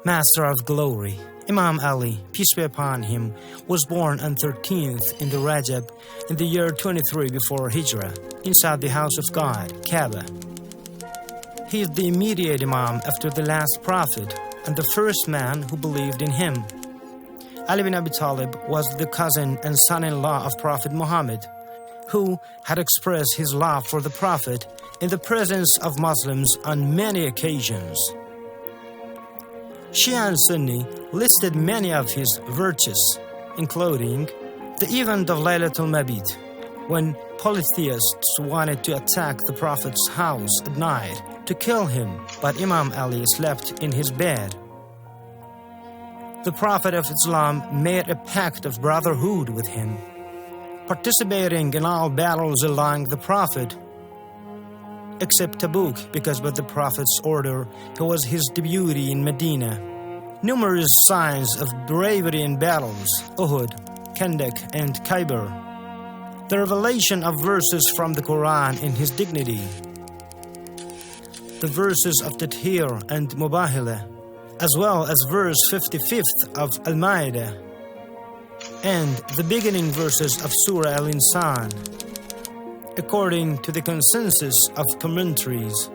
Master of Glory, Imam Ali, peace be upon him, was born on 13th in the Rajab in the year 23 before Hijrah, inside the house of God, Kaaba. He is the immediate Imam after the last Prophet and the first man who believed in him. Ali bin Abi Talib was the cousin and son-in-law of Prophet Muhammad, who had expressed his love for the Prophet in the presence of Muslims on many occasions. Shia and Sunni listed many of his virtues, including the event of Laylatul Mabit, when polytheists wanted to attack the Prophet's house at night to kill him, but Imam Ali slept in his bed. The Prophet of Islam made a pact of brotherhood with him, participating in all battles along the Prophet, except Tabuk, because by the Prophet's order he was his deputy in Medina. Numerous signs of bravery in battles, Uhud, Khandaq and Khyber. The revelation of verses from the Quran in his dignity. The verses of Tathir and Mubahila, as well as verse 55th of Al-Ma'idah, and the beginning verses of Surah Al-Insan, according to the consensus of commentaries.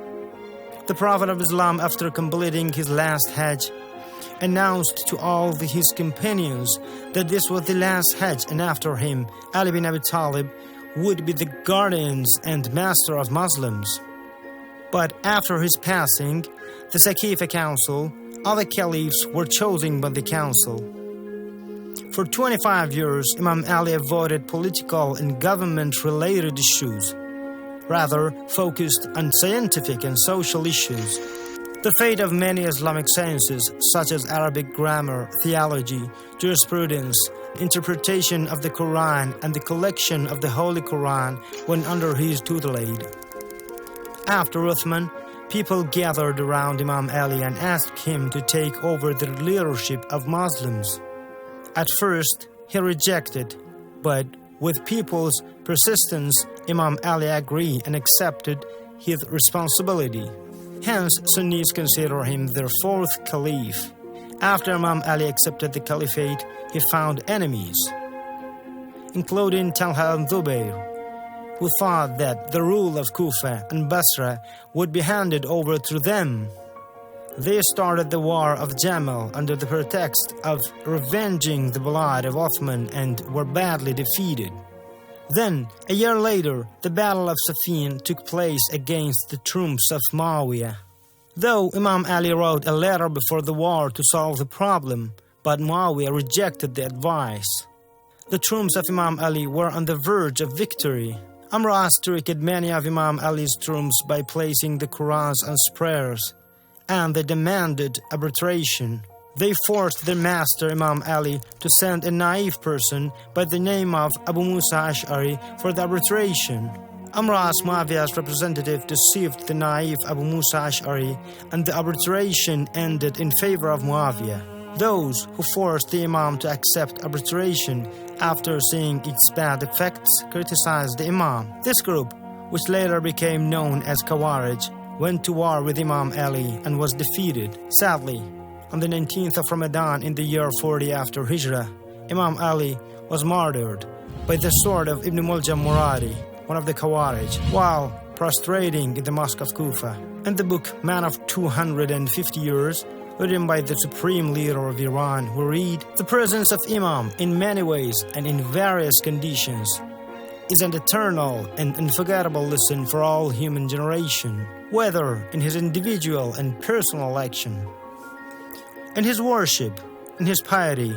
The Prophet of Islam, after completing his last Hajj, announced to all his companions that this was the last Hajj, and after him, Ali bin Abi Talib would be the guardians and master of Muslims. But after his passing, the Saqifa Council, other caliphs were chosen by the council. For 25 years, Imam Ali avoided political and government-related issues, rather focused on scientific and social issues. The fate of many Islamic sciences, such as Arabic grammar, theology, jurisprudence, interpretation of the Quran, and the collection of the Holy Quran, went under his tutelage. After Uthman, people gathered around Imam Ali and asked him to take over the leadership of Muslims. At first, he rejected, but with people's persistence, Imam Ali agreed and accepted his responsibility. Hence, Sunnis consider him their fourth caliph. After Imam Ali accepted the caliphate, he found enemies, including Talha and Zubayr, who thought that the rule of Kufa and Basra would be handed over to them. They started the war of Jamal under the pretext of revenging the blood of Uthman and were badly defeated. Then, a year later, the Battle of Siffin took place against the troops of Muawiyah. Though Imam Ali wrote a letter before the war to solve the problem, but Muawiyah rejected the advice. The troops of Imam Ali were on the verge of victory. Amr tricked many of Imam Ali's troops by placing the Qurans on prayers, and they demanded arbitration. They forced their master Imam Ali to send a naive person by the name of Abu Musa Ash'ari for the arbitration. Amr Muawiyah's representative deceived the naive Abu Musa Ash'ari, and the arbitration ended in favor of Muawiyah. Those who forced the Imam to accept arbitration after seeing its bad effects criticized the Imam. This group, which later became known as Khawarij, went to war with Imam Ali and was defeated. Sadly, on the 19th of Ramadan in the year 40 after Hijrah, Imam Ali was murdered by the sword of Ibn Muljam Muradi, one of the Khawarij, while prostrating in the mosque of Kufa. In the book Man of 250 Years, written by the supreme leader of Iran, we read, "The presence of Imam in many ways and in various conditions is an eternal and unforgettable lesson for all human generation, whether in his individual and personal action, in his worship, in his piety,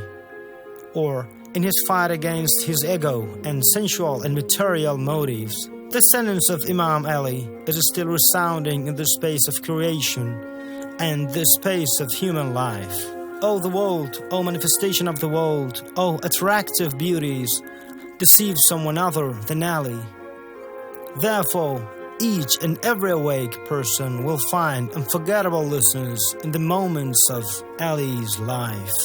or in his fight against his ego and sensual and material motives." The sentence of Imam Ali is still resounding in the space of creation and the space of human life. O the world, O manifestation of the world, O attractive beauties, deceive someone other than Ali. Therefore, each and every awake person will find unforgettable lessons in the moments of Ali's life.